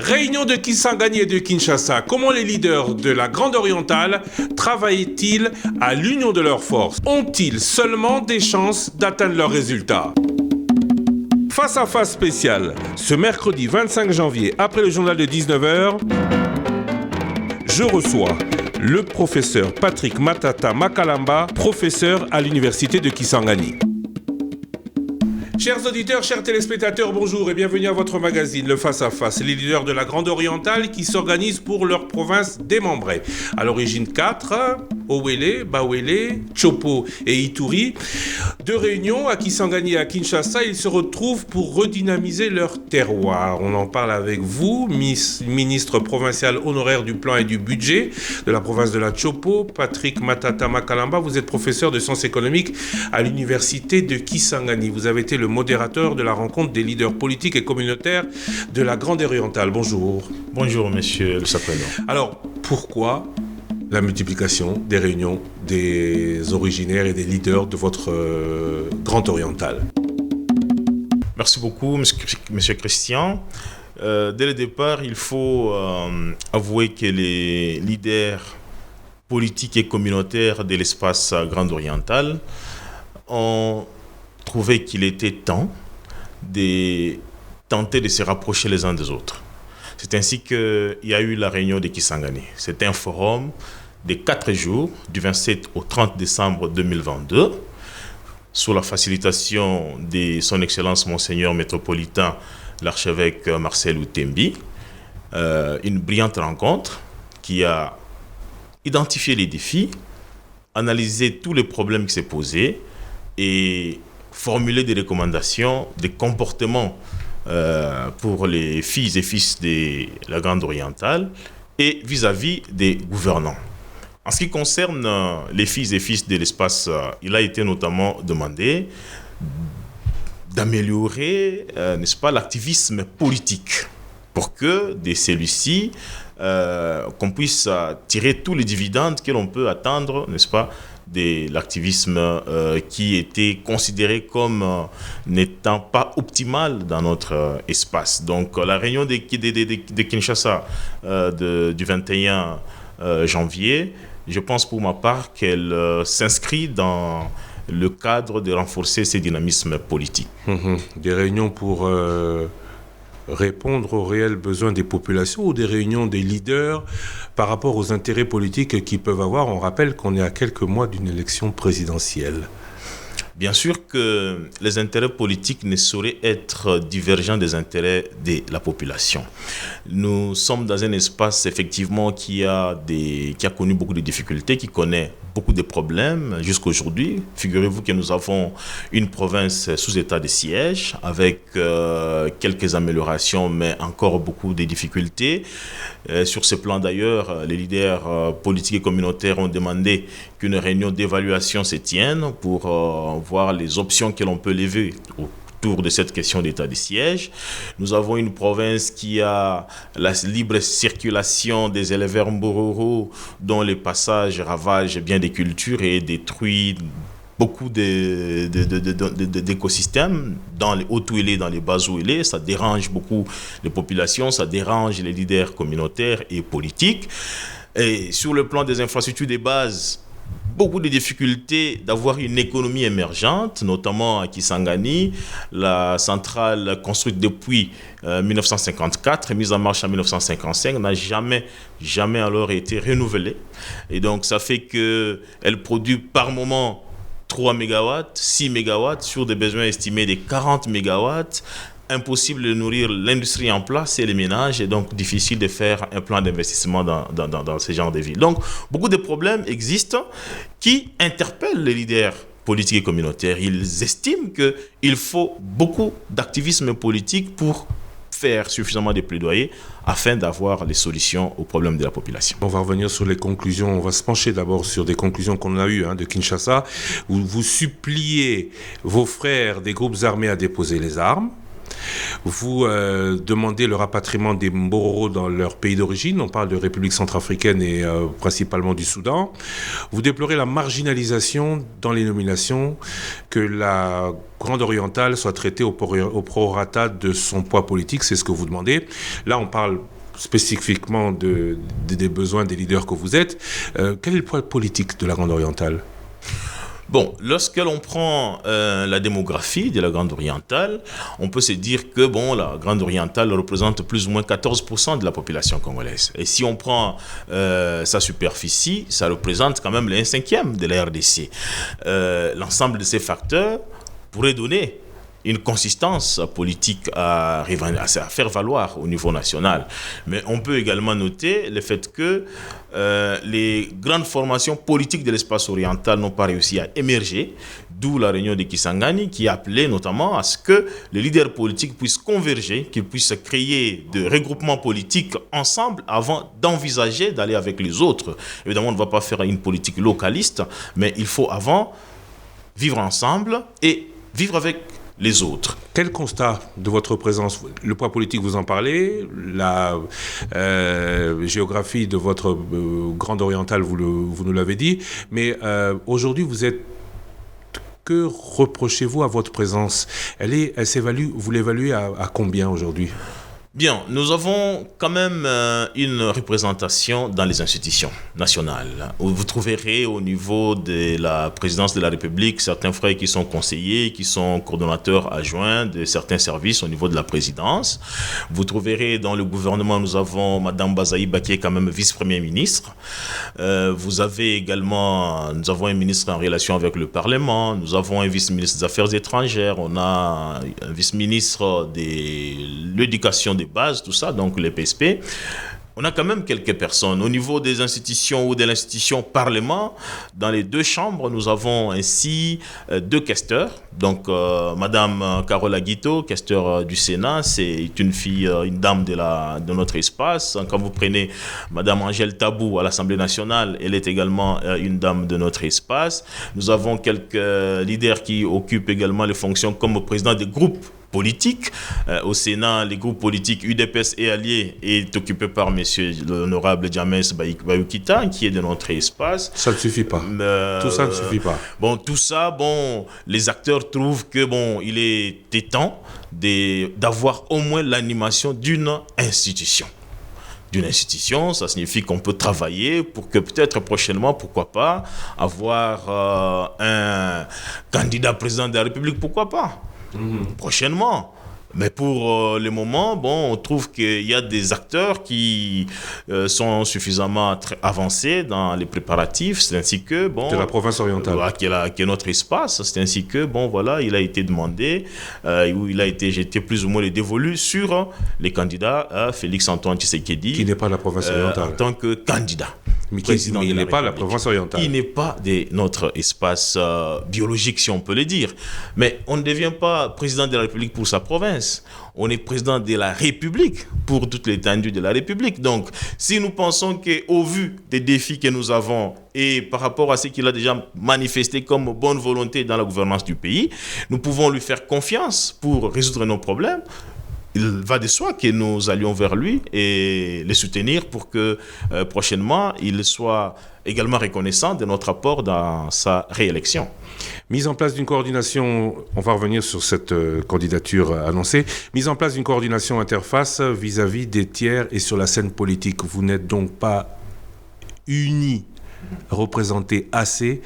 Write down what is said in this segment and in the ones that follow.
Réunion de Kisangani et de Kinshasa. Comment les leaders de la Grande Orientale travaillent-ils à l'union de leurs forces? Ont-ils seulement des chances d'atteindre leurs résultats? Face à face spécial, ce mercredi 25 janvier, après le journal de 19h, je reçois le professeur Patrick Matata Makalamba, professeur à l'université de Kisangani. Chers auditeurs, chers téléspectateurs, bonjour et bienvenue à votre magazine, le Face à Face, les leaders de la Grande Orientale qui s'organisent pour leur province démembrée. À l'origine 4, Owele, Bawele, Chopo et Ituri. De réunions à Kisangani et à Kinshasa, ils se retrouvent pour redynamiser leur terroir. On en parle avec vous, ministre provincial honoraire du plan et du budget de la province de la Chopo, Patrick Matata Makalamba. Vous êtes professeur de sciences économiques à l'université de Kisangani. Vous avez été le modérateur de la rencontre des leaders politiques et communautaires de la Grande Orientale. Bonjour. Bonjour, monsieur le Sapelo. Alors, pourquoi la multiplication des réunions des originaires et des leaders de votre Grande Orientale? Merci beaucoup, monsieur Christian. Dès le départ, il faut avouer que les leaders politiques et communautaires de l'espace Grande Orientale ont trouvé qu'il était temps de tenter de se rapprocher les uns des autres. C'est ainsi qu'il y a eu la réunion de Kisangani. C'était un forum de 4 jours, du 27 au 30 décembre 2022, sous la facilitation de son Excellence Monseigneur métropolitain, l'archevêque Marcel Outembi. Une brillante rencontre qui a identifié les défis, analysé tous les problèmes qui s'est posés et formuler des recommandations, des comportements pour les filles et fils de la Grande Orientale et vis-à-vis des gouvernants. En ce qui concerne les filles et fils de l'espace, il a été notamment demandé d'améliorer, n'est-ce pas, l'activisme politique pour que de celui-ci, qu'on puisse tirer tous les dividendes que l'on peut attendre, n'est-ce pas, de l'activisme qui était considéré comme n'étant pas optimal dans notre espace. Donc la réunion de Kinshasa du 21 janvier, je pense pour ma part qu'elle s'inscrit dans le cadre de renforcer ces dynamismes politiques. Des réunions pour répondre aux réels besoins des populations ou des réunions des leaders par rapport aux intérêts politiques qu'ils peuvent avoir. On rappelle qu'on est à quelques mois d'une élection présidentielle. Bien sûr que les intérêts politiques ne sauraient être divergents des intérêts de la population. Nous sommes dans un espace effectivement qui a connu beaucoup de difficultés, qui connaît beaucoup de problèmes jusqu'à aujourd'hui. Figurez-vous que nous avons une province sous état de siège avec quelques améliorations, mais encore beaucoup de difficultés. Sur ce plan d'ailleurs, les leaders politiques et communautaires ont demandé qu'une réunion d'évaluation se tienne pour voir les options que l'on peut lever autour de cette question d'état de siège. Nous avons une province qui a la libre circulation des éleveurs mbororo, dont les passages ravagent bien des cultures et détruisent beaucoup d'écosystèmes dans les hauts ouélés, dans les bas ouélés. Ça dérange beaucoup les populations, ça dérange les leaders communautaires et politiques. Et sur le plan des infrastructures de base, beaucoup de difficultés d'avoir une économie émergente, notamment à Kisangani. La centrale construite depuis 1954, mise en marche en 1955, n'a jamais alors été renouvelée. Et donc, ça fait qu'elle produit par moment 3 MW, 6 MW sur des besoins estimés de 40 MW. Impossible de nourrir l'industrie en place et les ménages, et donc difficile de faire un plan d'investissement dans ce genre de villes. Donc, beaucoup de problèmes existent qui interpellent les leaders politiques et communautaires. Ils estiment qu'il faut beaucoup d'activisme politique pour faire suffisamment de plaidoyer afin d'avoir les solutions aux problèmes de la population. On va revenir sur les conclusions. On va se pencher d'abord sur des conclusions qu'on a eues de Kinshasa, où vous suppliez vos frères des groupes armés à déposer les armes. Vous demandez le rapatriement des Mbororo dans leur pays d'origine. On parle de République centrafricaine et principalement du Soudan. Vous déplorez la marginalisation dans les nominations, que la Grande Orientale soit traitée au prorata de son poids politique. C'est ce que vous demandez. Là, on parle spécifiquement des besoins des leaders que vous êtes. Quel est le poids politique de la Grande Orientale ? Bon, lorsque l'on prend la démographie de la Grande Orientale, on peut se dire que la Grande Orientale représente plus ou moins 14% de la population congolaise. Et si on prend sa superficie, ça représente quand même les 1/5 de la RDC. L'ensemble de ces facteurs pourrait donner une consistance politique à faire valoir au niveau national. Mais on peut également noter le fait que les grandes formations politiques de l'espace oriental n'ont pas réussi à émerger, d'où la réunion de Kisangani qui appelait notamment à ce que les leaders politiques puissent converger, qu'ils puissent créer des regroupements politiques ensemble avant d'envisager d'aller avec les autres. Évidemment, on ne va pas faire une politique localiste, mais il faut avant vivre ensemble et vivre avec les autres. Quel constat de votre présence, le poids politique, vous en parlez, la géographie de votre Grande Orientale, vous nous l'avez dit, mais aujourd'hui, que reprochez-vous à votre présence ? Elle s'évalue, vous l'évaluez à combien aujourd'hui ? Bien, nous avons quand même une représentation dans les institutions nationales. Vous trouverez au niveau de la présidence de la République certains frères qui sont conseillers, qui sont coordonnateurs adjoints de certains services au niveau de la présidence. Vous trouverez dans le gouvernement, nous avons Madame Bazaïba qui est quand même vice-premier ministre. Nous avons un ministre en relation avec le Parlement. Nous avons un vice-ministre des Affaires étrangères. On a un vice-ministre de l'éducation des bases, tout ça, donc les PSP. On a quand même quelques personnes. Au niveau des institutions ou de l'institution Parlement, dans les deux chambres, nous avons ainsi 2 questeurs. Donc, Madame Carola Guito, questeur du Sénat, c'est une dame de notre espace. Quand vous prenez Madame Angèle Tabou à l'Assemblée nationale, elle est également une dame de notre espace. Nous avons quelques leaders qui occupent également les fonctions comme président des groupes politiques. Au Sénat, les groupes politiques UDPS et Alliés est occupé par monsieur l'honorable James Bayoukita, qui est de notre espace. Ça ne suffit pas. Tout ça ne suffit pas. Tout ça, les acteurs trouvent que il est temps d'avoir au moins l'animation d'une institution. Ça signifie qu'on peut travailler pour que peut-être prochainement, pourquoi pas, avoir un candidat président de la République, pourquoi pas. Prochainement. Mais pour le moment, on trouve qu'il y a des acteurs qui sont suffisamment avancés dans les préparatifs. C'est ainsi que de la province orientale, qui est notre espace. C'est ainsi que il a été demandé, où il a été jeté plus ou moins les dévolus sur les candidats Félix Antoine Tshisekedi, qui n'est pas la province orientale, en tant que candidat. Mais il n'est pas la province orientale. Il n'est pas de notre espace biologique, si on peut le dire. Mais on ne devient pas président de la République pour sa province. On est président de la République pour toute l'étendue de la République. Donc, si nous pensons qu'au vu des défis que nous avons et par rapport à ce qu'il a déjà manifesté comme bonne volonté dans la gouvernance du pays, nous pouvons lui faire confiance pour résoudre nos problèmes. Il va de soi que nous allions vers lui et le soutenir pour que prochainement, il soit également reconnaissant de notre apport dans sa réélection. Mise en place d'une coordination, on va revenir sur cette candidature annoncée, mise en place d'une coordination interface vis-à-vis des tiers et sur la scène politique. Vous n'êtes donc pas unis, représentés assez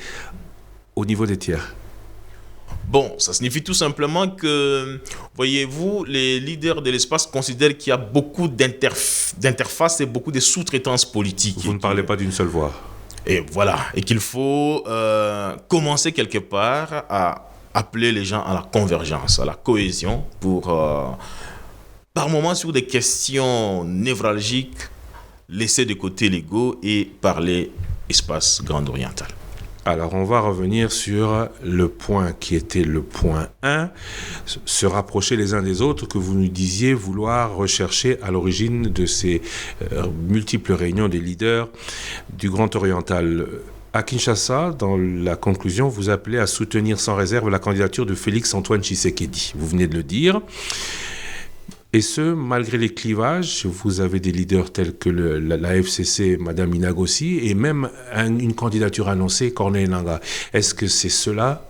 au niveau des tiers. Ça signifie tout simplement que, voyez-vous, les leaders de l'espace considèrent qu'il y a beaucoup d'interfaces et beaucoup de sous-traitances politiques. Vous ne parlez pas d'une seule voix. Et voilà, et qu'il faut commencer quelque part à appeler les gens à la convergence, à la cohésion, pour, par moments, sur des questions névralgiques, laisser de côté l'ego et parler espace Grande Orientale. Alors, on va revenir sur le point qui était le point 1, se rapprocher les uns des autres, que vous nous disiez vouloir rechercher à l'origine de ces multiples réunions des leaders du Grand Oriental. À Kinshasa, dans la conclusion, vous appelez à soutenir sans réserve la candidature de Félix Antoine Tshisekedi. Vous venez de le dire. Et ce, malgré les clivages, vous avez des leaders tels que la FCC, Madame Inagossi, et même une candidature annoncée, Corneille Nangaa. Est-ce que c'est cela,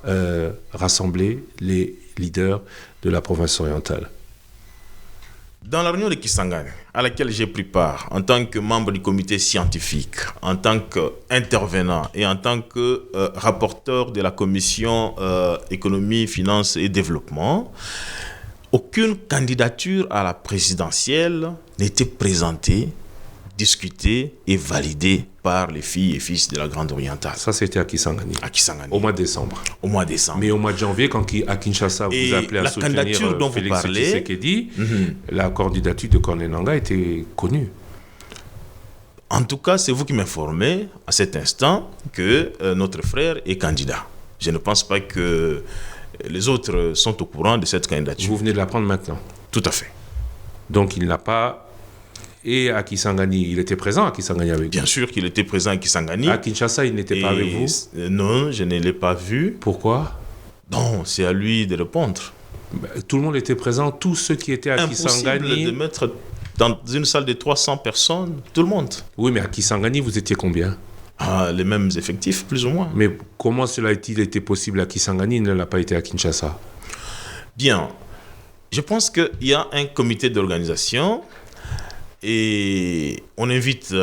rassembler les leaders de la province orientale ? Dans la réunion de Kisangani, à laquelle j'ai pris part en tant que membre du comité scientifique, en tant qu'intervenant et en tant que rapporteur de la commission économie, finances et développement, aucune candidature à la présidentielle n'était présentée, discutée et validée par les filles et fils de la Grande Orientale. Ça, c'était à Kisangani. À Kisangani. Au mois de décembre. Au mois de décembre. Mais au mois de janvier, quand à Kinshasa, vous appelez à soutenir Félix Tshisekedi, la candidature de Corneille Nangaa était connue. En tout cas, c'est vous qui m'informez à cet instant que notre frère est candidat. Je ne pense pas que les autres sont au courant de cette candidature. Vous venez de l'apprendre maintenant. Tout à fait. Donc il n'a pas... Et à Kisangani, il était présent à Kisangani avec vous? Bien sûr qu'il était présent à Kisangani. À Kinshasa, il n'était pas avec vous? Non, je ne l'ai pas vu. Pourquoi? Non, c'est à lui de répondre. Tout le monde était présent, tous ceux qui étaient à Kisangani. Impossible de mettre dans une salle de 300 personnes, tout le monde. Oui, mais à Kisangani, vous étiez combien? Les mêmes effectifs, plus ou moins. Mais comment cela a-t-il été possible à Kisangani, il ne l'a pas été à Kinshasa? Bien, je pense qu'il y a un comité d'organisation et on invite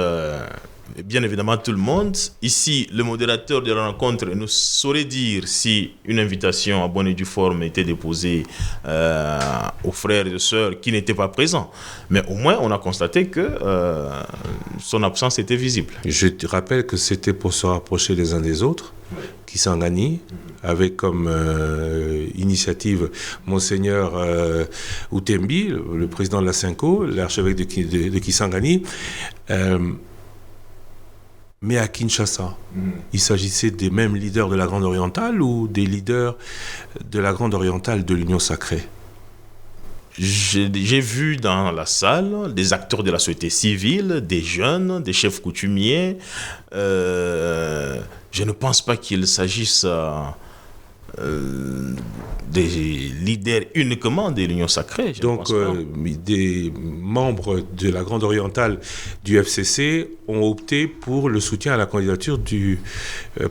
bien évidemment tout le monde. Ici, le modérateur de la rencontre nous saurait dire si une invitation à bonne et due forme était déposée aux frères et sœurs qui n'étaient pas présents. Mais au moins, on a constaté que son absence était visible. Je te rappelle que c'était pour se rapprocher les uns des autres, Kisangani, avec comme initiative Monseigneur Outembi, le président de la Cinco, l'archevêque de Kisangani. Mais à Kinshasa, il s'agissait des mêmes leaders de la Grande Orientale ou des leaders de la Grande Orientale de l'Union Sacrée? J'ai vu dans la salle des acteurs de la société civile, des jeunes, des chefs coutumiers. Je ne pense pas qu'il s'agisse des leaders uniquement de l'Union Sacrée. Donc, des membres de la Grande Orientale du FCC ont opté pour le soutien à la candidature du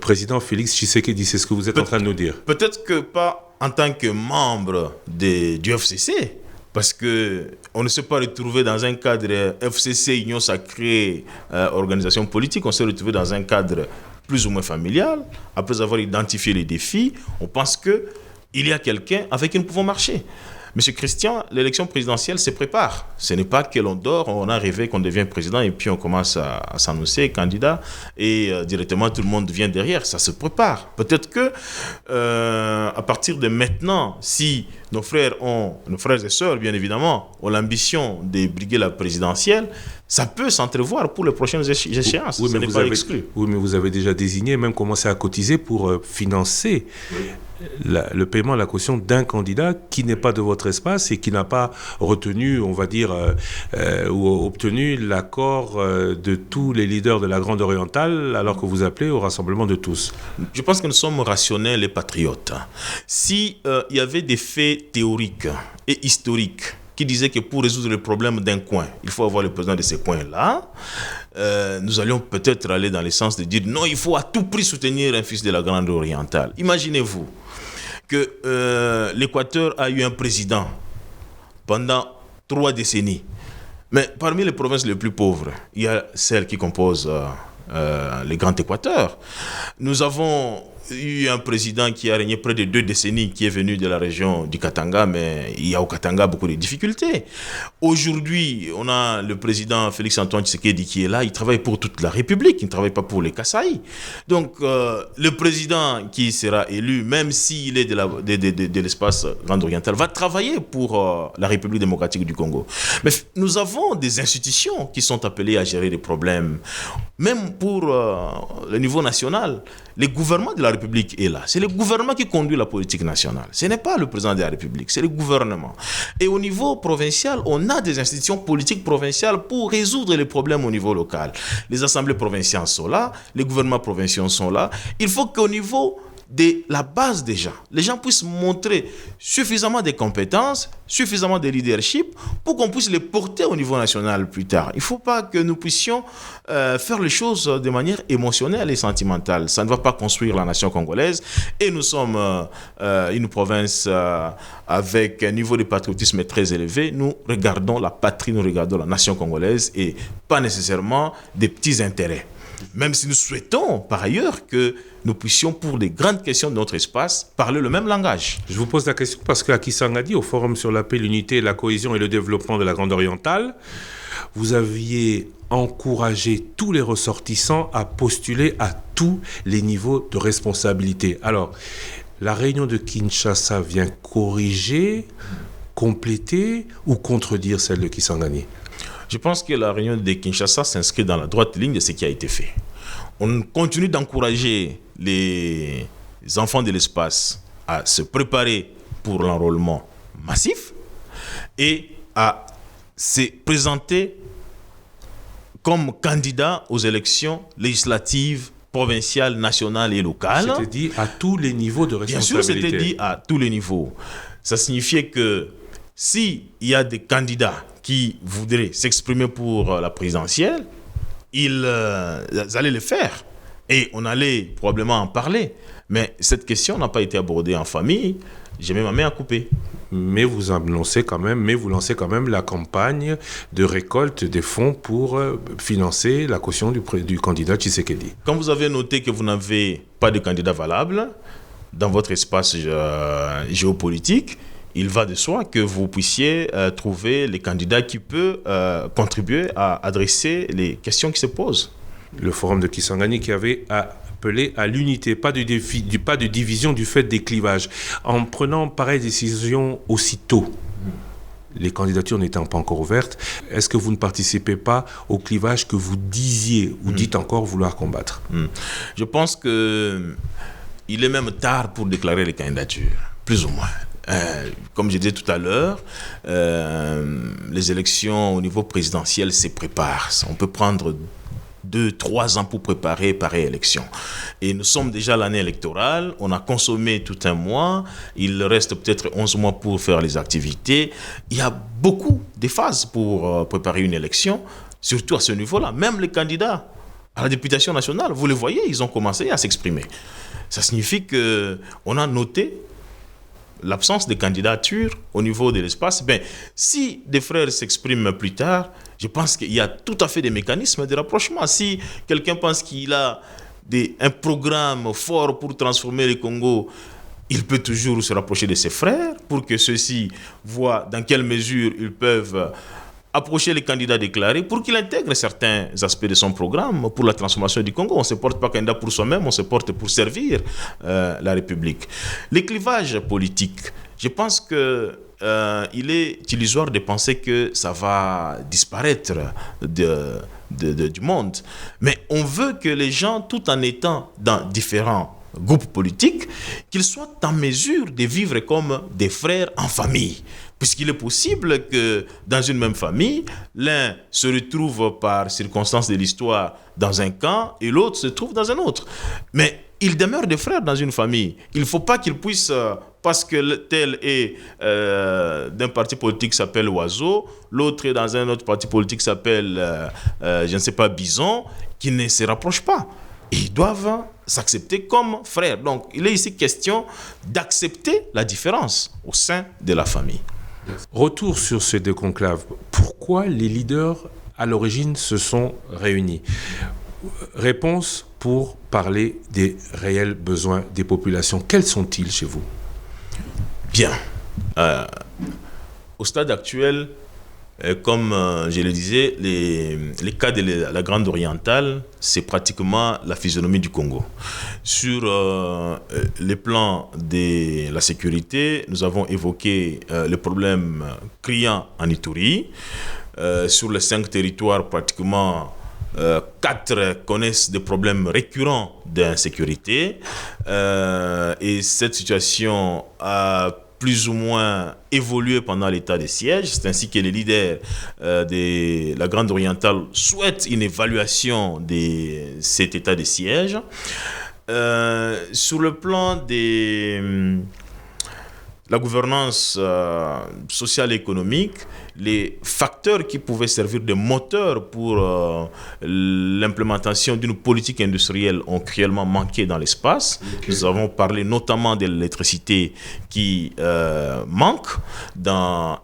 président Félix Tshisekedi. C'est ce que vous êtes en train de nous dire? Peut-être que pas en tant que membre du FCC, parce qu'on ne s'est pas retrouvé dans un cadre FCC, Union Sacrée, organisation politique. On s'est retrouvé dans un cadre plus ou moins familial. Après avoir identifié les défis, on pense qu'il y a quelqu'un avec qui nous pouvons marcher. Monsieur Christian, l'élection présidentielle se prépare. Ce n'est pas que l'on dort, on a rêvé qu'on devient président et puis on commence à s'annoncer candidat et directement tout le monde vient derrière. Ça se prépare. Peut-être que à partir de maintenant, si nos frères et sœurs, bien évidemment, ont l'ambition de briguer la présidentielle, ça peut s'entrevoir pour les prochaines échéances. Oui, ce n'est pas exclu. Oui, mais vous avez déjà désigné, même commencé à cotiser pour financer le paiement de la caution d'un candidat qui n'est pas de votre espace et qui n'a pas retenu, on va dire, ou obtenu l'accord de tous les leaders de la Grande Orientale, alors que vous appelez au rassemblement de tous. Je pense que nous sommes rationnels et patriotes. Si il y avait des faits théoriques et historiques qui disaient que pour résoudre le problème d'un coin, il faut avoir le président de ce coin-là, nous allions peut-être aller dans le sens de dire non, il faut à tout prix soutenir un fils de la Grande Orientale. Imaginez-vous que l'Équateur a eu un président pendant 3 décennies. Mais parmi les provinces les plus pauvres, il y a celles qui composent le Grand Équateur. Nous avons eu un président qui a régné près de 2 décennies, qui est venu de la région du Katanga, mais il y a au Katanga beaucoup de difficultés. Aujourd'hui, on a le président Félix-Antoine Tshisekedi qui est là, il travaille pour toute la République, il ne travaille pas pour les Kasaï. Donc, le président qui sera élu, même s'il est de l'espace Grand Oriental, va travailler pour la République démocratique du Congo. Mais nous avons des institutions qui sont appelées à gérer les problèmes, même pour le niveau national. Le gouvernement de la République est là. C'est le gouvernement qui conduit la politique nationale. Ce n'est pas le président de la République, c'est le gouvernement. Et au niveau provincial, on a des institutions politiques provinciales pour résoudre les problèmes au niveau local. Les assemblées provinciales sont là, les gouvernements provinciaux sont là. Il faut qu'au niveau de la base déjà. Les gens puissent montrer suffisamment de compétences, suffisamment de leadership pour qu'on puisse les porter au niveau national plus tard. Il ne faut pas que nous puissions faire les choses de manière émotionnelle et sentimentale. Ça ne va pas construire la nation congolaise. Et nous sommes une province avec un niveau de patriotisme très élevé. Nous regardons la patrie, nous regardons la nation congolaise et pas nécessairement des petits intérêts. Même si nous souhaitons, par ailleurs, que nous puissions, pour les grandes questions de notre espace, parler le même langage. Je vous pose la question parce qu'à Kisangani, au Forum sur la paix, l'unité, la cohésion et le développement de la Grande Orientale, vous aviez encouragé tous les ressortissants à postuler à tous les niveaux de responsabilité. Alors, la réunion de Kinshasa vient corriger, compléter ou contredire celle de Kisangani? Je pense que la réunion de Kinshasa s'inscrit dans la droite ligne de ce qui a été fait. On continue d'encourager les enfants de l'espace à se préparer pour l'enrôlement massif et à se présenter comme candidats aux élections législatives, provinciales, nationales et locales. C'était dit à tous les niveaux de responsabilité. Bien sûr, c'était dit à tous les niveaux. Ça signifiait que s'il y a des candidats qui voudraient s'exprimer pour la présidentielle, ils allaient le faire. Et on allait probablement en parler. Mais cette question n'a pas été abordée en famille. J'ai mis ma main à couper. Mais vous lancez quand même la campagne de récolte des fonds pour financer la caution du candidat Tshisekedi. Quand vous avez noté que vous n'avez pas de candidat valable dans votre espace géopolitique, il va de soi que vous puissiez trouver les candidats qui peuvent contribuer à adresser les questions qui se posent. Le forum de Kisangani qui avait appelé à l'unité, pas de division du fait des clivages. En prenant pareille décision aussitôt, les candidatures n'étant pas encore ouvertes, est-ce que vous ne participez pas au clivage que vous disiez ou dites encore vouloir combattre? Je pense qu'il est même tard pour déclarer les candidatures, plus ou moins. Comme je disais tout à l'heure, les élections au niveau présidentiel se préparent. On peut prendre 2-3 ans pour préparer pareille élection. Et nous sommes déjà à l'année électorale, on a consommé tout un mois, il reste peut-être 11 mois pour faire les activités. Il y a beaucoup de phases pour préparer une élection, surtout à ce niveau-là. Même les candidats à la députation nationale, vous les voyez, ils ont commencé à s'exprimer. Ça signifie qu'on a noté l'absence de candidature au niveau de l'espace. Si des frères s'expriment plus tard, je pense qu'il y a tout à fait des mécanismes de rapprochement. Si quelqu'un pense qu'il a un programme fort pour transformer le Congo, il peut toujours se rapprocher de ses frères pour que ceux-ci voient dans quelle mesure ils peuvent approcher les candidats déclarés pour qu'il intègre certains aspects de son programme pour la transformation du Congo. On ne se porte pas candidat pour soi-même, on se porte pour servir la République. Les clivages politiques, je pense qu'il est illusoire de penser que ça va disparaître du monde. Mais on veut que les gens, tout en étant dans différents groupes politiques, qu'ils soient en mesure de vivre comme des frères en famille. Puisqu'il est possible que dans une même famille, l'un se retrouve par circonstances de l'histoire dans un camp et l'autre se trouve dans un autre. Mais ils demeurent des frères dans une famille. Il ne faut pas qu'ils puissent, parce que tel est d'un parti politique qui s'appelle Oiseau, l'autre est dans un autre parti politique qui s'appelle, je ne sais pas, Bison, qu'ils ne se rapprochent pas. Ils doivent s'accepter comme frères. Donc, il est ici question d'accepter la différence au sein de la famille. Retour sur ce déconclave. Pourquoi les leaders, à l'origine, se sont réunis? Réponse pour parler des réels besoins des populations. Quels sont-ils chez vous? Bien. Au stade actuel, comme je le disais, les cas de la Grande Orientale, c'est pratiquement la physionomie du Congo. Sur les plans de la sécurité, nous avons évoqué les problèmes criants en Ituri. Sur les 5 territoires, pratiquement 4 connaissent des problèmes récurrents d'insécurité. Et cette situation a plus ou moins évolué pendant l'état de siège. C'est ainsi que les leaders de la Grande Orientale souhaitent une évaluation de cet état de siège. Sur le plan de la gouvernance sociale et économique, les facteurs qui pouvaient servir de moteur pour l'implémentation d'une politique industrielle ont cruellement manqué dans l'espace. Okay. Nous avons parlé notamment de l'électricité qui manque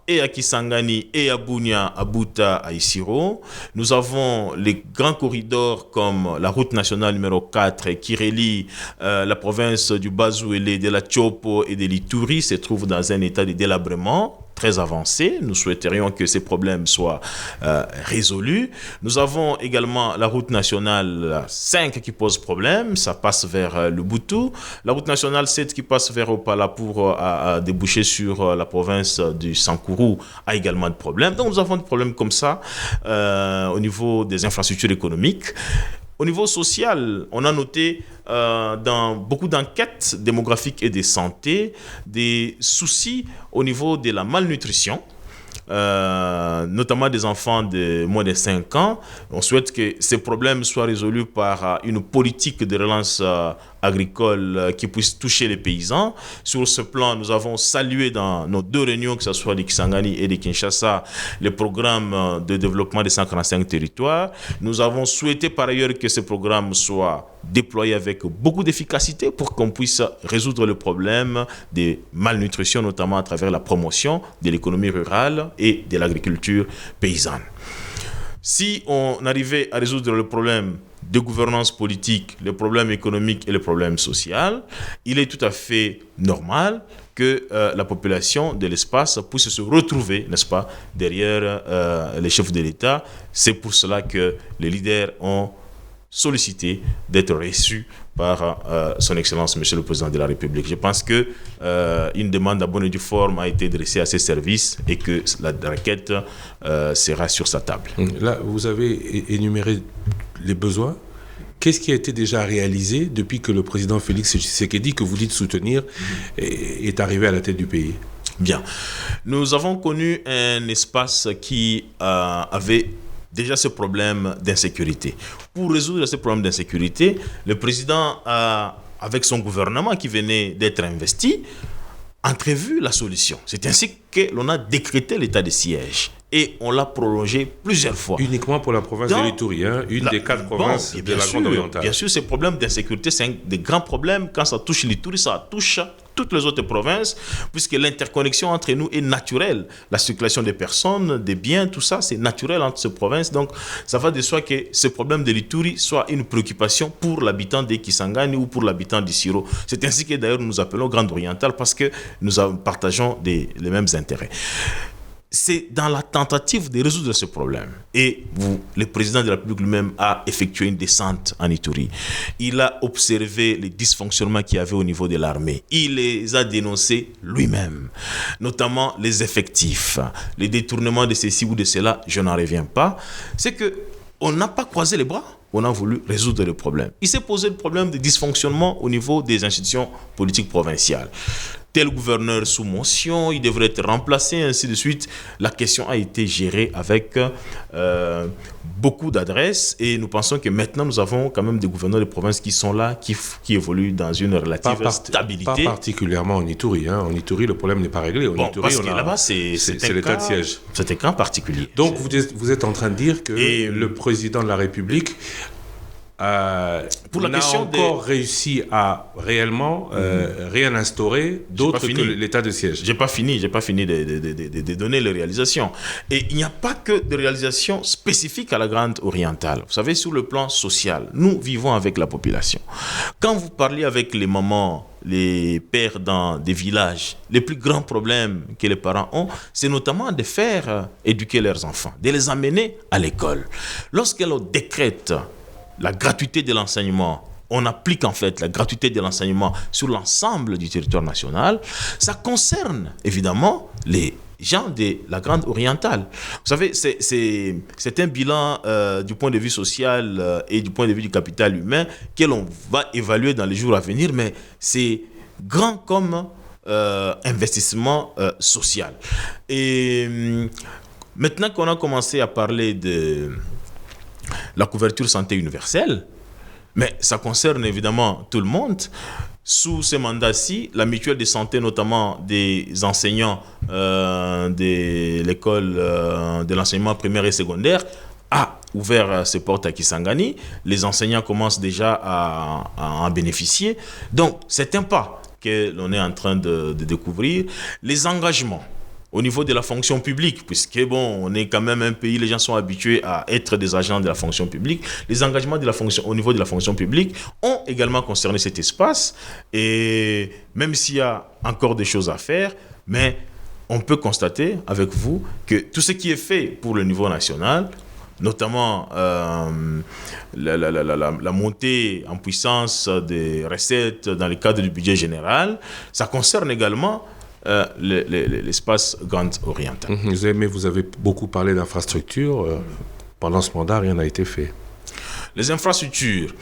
et à Kisangani, et à Bunia, à Buta, à Isiro. Nous avons les grands corridors comme la route nationale numéro 4 qui relie la province du Bazouélé, de la Tchopo et de l'Ituri, se trouve dans un état de délabrement très avancé. Nous souhaiterions que ces problèmes soient résolus. Nous avons également la route nationale 5 qui pose problème, ça passe vers le Boutou. La route nationale 7 qui passe vers Opala pour déboucher sur la province du Sankourou a également des problèmes. Donc nous avons des problèmes comme ça au niveau des infrastructures économiques. Au niveau social, on a noté dans beaucoup d'enquêtes démographiques et de santé des soucis au niveau de la malnutrition, notamment des enfants de moins de 5 ans. On souhaite que ces problèmes soient résolus par une politique de relance agricole qui puisse toucher les paysans. Sur ce plan, nous avons salué dans nos 2 réunions, que ce soit de Kisangani et de Kinshasa, les programmes de développement des 145 territoires. Nous avons souhaité par ailleurs que ces programmes soient déployés avec beaucoup d'efficacité pour qu'on puisse résoudre le problème de malnutrition, notamment à travers la promotion de l'économie rurale et de l'agriculture paysanne. Si on arrivait à résoudre le problème de gouvernance politique, les problèmes économiques et les problèmes sociaux, il est tout à fait normal que la population de l'espace puisse se retrouver, n'est-ce pas, derrière les chefs de l'État. C'est pour cela que les leaders ont sollicité d'être reçus par son Excellence, Monsieur le Président de la République. Je pense que une demande à bonne et due forme a été dressée à ces services et que la requête sera sur sa table. Là, vous avez énuméré les besoins. Qu'est-ce qui a été déjà réalisé depuis que le président Félix Tshisekedi, que vous dites soutenir, est arrivé à la tête du pays? Bien. Nous avons connu un espace qui avait déjà ce problème d'insécurité. Pour résoudre ce problème d'insécurité, le président, avec son gouvernement qui venait d'être investi, a entrevu la solution. C'est ainsi que l'on a décrété l'état de siège. Et on l'a prolongé plusieurs fois. Uniquement pour la province de l'Ituri, une des 4 provinces de la Grande Orientale. Bien sûr, ces problèmes d'insécurité, c'est un des grands problèmes. Quand ça touche l'Ituri, ça touche toutes les autres provinces, puisque l'interconnexion entre nous est naturelle. La circulation des personnes, des biens, tout ça, c'est naturel entre ces provinces. Donc, ça va de soi que ce problème de l'Ituri soit une préoccupation pour l'habitant de Kisangani ou pour l'habitant d'Isiro. C'est ainsi que d'ailleurs nous nous appelons Grande Orientale, parce que nous partageons les mêmes intérêts. C'est dans la tentative de résoudre ce problème. Et le président de la République lui-même a effectué une descente en Ituri. Il a observé les dysfonctionnements qu'il y avait au niveau de l'armée. Il les a dénoncés lui-même, notamment les effectifs, les détournements de ceci ou de cela. Je n'en reviens pas. C'est qu'on n'a pas croisé les bras. On a voulu résoudre le problème. Il s'est posé le problème de dysfonctionnement au niveau des institutions politiques provinciales. Tel gouverneur sous motion, il devrait être remplacé, ainsi de suite. La question a été gérée avec beaucoup d'adresse et nous pensons que maintenant nous avons quand même des gouverneurs de province qui sont là, qui évoluent dans une relative stabilité. Pas particulièrement en Ituri. En Ituri, le problème n'est pas réglé. En Ituri, parce que là-bas, c'est l'état de siège. C'est un cas particulier. Donc vous êtes en train de dire que le président de la République pour la question encore réussi à réellement rien instaurer d'autre que l'état de siège. J'ai pas fini de donner les réalisations. Et il n'y a pas que de réalisations spécifiques à la Grande Orientale. Vous savez, sur le plan social, nous vivons avec la population. Quand vous parlez avec les mamans, les pères dans des villages, les plus grands problèmes que les parents ont, c'est notamment de faire éduquer leurs enfants, de les amener à l'école. Lorsqu'on décrète la gratuité de l'enseignement, on applique en fait la gratuité de l'enseignement sur l'ensemble du territoire national, ça concerne évidemment les gens de la Grande Orientale. Vous savez, c'est un bilan du point de vue social et du point de vue du capital humain que l'on va évaluer dans les jours à venir, mais c'est grand comme investissement social. Et maintenant qu'on a commencé à parler de la couverture santé universelle, Mais ça concerne évidemment tout le monde. Sous ce mandat-ci, la mutuelle de santé, notamment des enseignants de l'école de l'enseignement primaire et secondaire, a ouvert ses portes à Kisangani. Les enseignants commencent déjà à en bénéficier. Donc, c'est un pas que l'on est en train de découvrir. Les engagements au niveau de la fonction publique, puisque bon, on est quand même un pays, les gens sont habitués à être des agents de la fonction publique. Les engagements de la fonction, au niveau de la fonction publique ont également concerné cet espace. Et même s'il y a encore des choses à faire, mais on peut constater avec vous que tout ce qui est fait pour le niveau national, notamment la montée en puissance des recettes dans le cadre du budget général, ça concerne également l'espace Grand Oriental. Mais vous avez beaucoup parlé d'infrastructures. Pendant ce mandat, rien n'a été fait. Les infrastructures.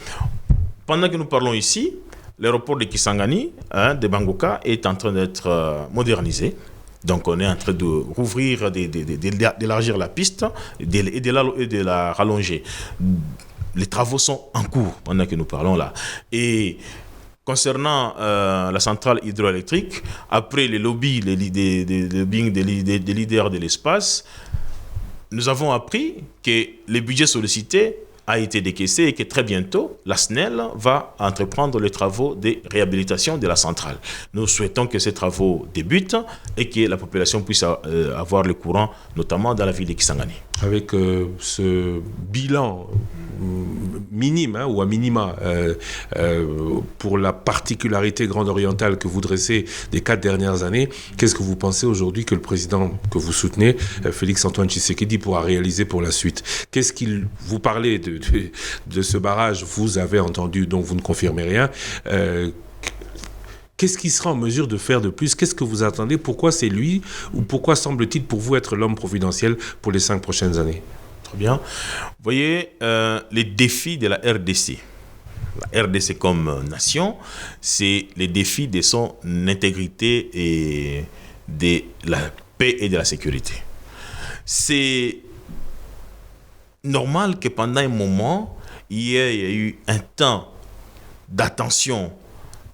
Pendant que nous parlons ici, l'aéroport de Kisangani, de Bangoka, est en train d'être modernisé. Donc, on est en train de rouvrir, d'élargir la piste et de la rallonger. Les travaux sont en cours pendant que nous parlons là. Et concernant la centrale hydroélectrique, après les lobbies, des leaders de l'espace, nous avons appris que le budget sollicité a été décaissé et que très bientôt, la SNEL va entreprendre les travaux de réhabilitation de la centrale. Nous souhaitons que ces travaux débutent et que la population puisse avoir le courant, notamment dans la ville de Kisangani. Avec ce bilan minime ou à minima pour la particularité grande orientale que vous dressez des 4 dernières années, qu'est-ce que vous pensez aujourd'hui que le président que vous soutenez, Félix-Antoine Tshisekedi, pourra réaliser pour la suite? Qu'est-ce qu'il vous parlez de ce barrage? Vous avez entendu, donc vous ne confirmez rien. Qu'est-ce qu'il sera en mesure de faire de plus? Qu'est-ce que vous attendez? Pourquoi c'est lui? Ou pourquoi semble-t-il pour vous être l'homme providentiel pour les 5 prochaines années? Très bien. Vous voyez, les défis de la RDC. La RDC comme nation, c'est les défis de son intégrité et de la paix et de la sécurité. C'est normal que pendant un moment, il y ait eu un temps d'attention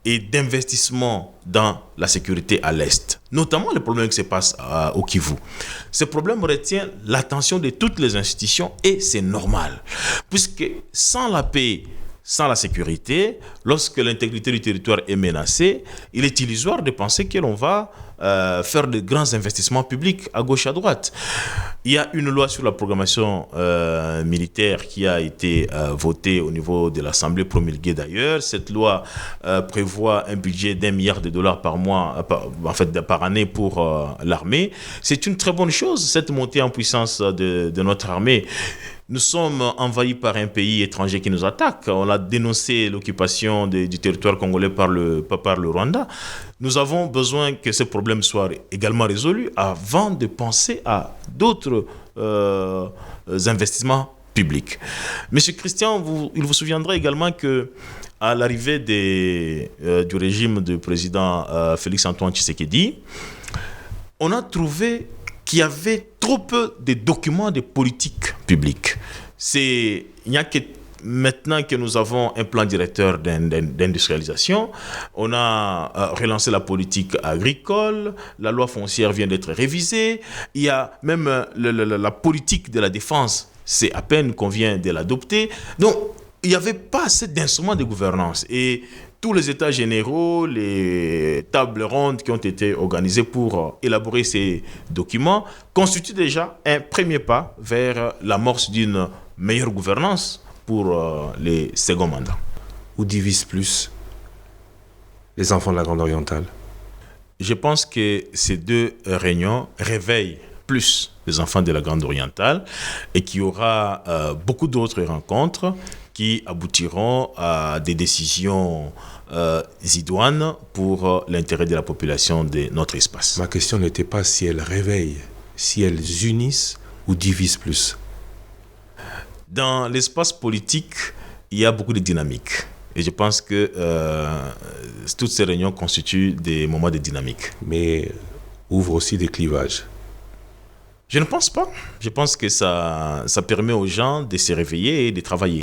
et d'investissement dans la sécurité à l'Est, notamment les problèmes qui se passent au Kivu. Ce problème retient l'attention de toutes les institutions et c'est normal, puisque sans la paix, sans la sécurité, lorsque l'intégrité du territoire est menacée, il est illusoire de penser que l'on va faire de grands investissements publics à gauche à droite. Il y a une loi sur la programmation militaire qui a été votée au niveau de l'Assemblée, promulguée d'ailleurs. Cette loi prévoit un budget d'$1 milliard par mois, par année pour l'armée. C'est une très bonne chose, cette montée en puissance de notre armée. Nous sommes envahis par un pays étranger qui nous attaque. On a dénoncé l'occupation du territoire congolais par le Rwanda. Nous avons besoin que ce problème soit également résolu avant de penser à d'autres investissements publics. Monsieur Christian, il vous souviendra également que à l'arrivée du régime du président Félix-Antoine Tshisekedi, on a trouvé qu'il y avait trop peu de documents de politique publique. Il n'y a que maintenant que nous avons un plan directeur d'industrialisation, on a relancé la politique agricole, la loi foncière vient d'être révisée, il y a même la politique de la défense, c'est à peine qu'on vient de l'adopter. Donc, il n'y avait pas assez d'instruments de gouvernance. Et tous les états généraux, les tables rondes qui ont été organisées pour élaborer ces documents constituent déjà un premier pas vers l'amorce d'une meilleure gouvernance pour les seconds mandats. Où divisent plus les enfants de la Grande Orientale? Je pense que ces 2 réunions réveillent plus les enfants de la Grande Orientale et qu'il y aura beaucoup d'autres rencontres qui aboutiront à des décisions idoines pour l'intérêt de la population de notre espace. Ma question n'était pas si elles réveillent, si elles unissent ou divisent plus. Dans l'espace politique, il y a beaucoup de dynamique. Et je pense que toutes ces réunions constituent des moments de dynamique. Mais ouvrent aussi des clivages. Je ne pense pas. Je pense que ça permet aux gens de se réveiller et de travailler.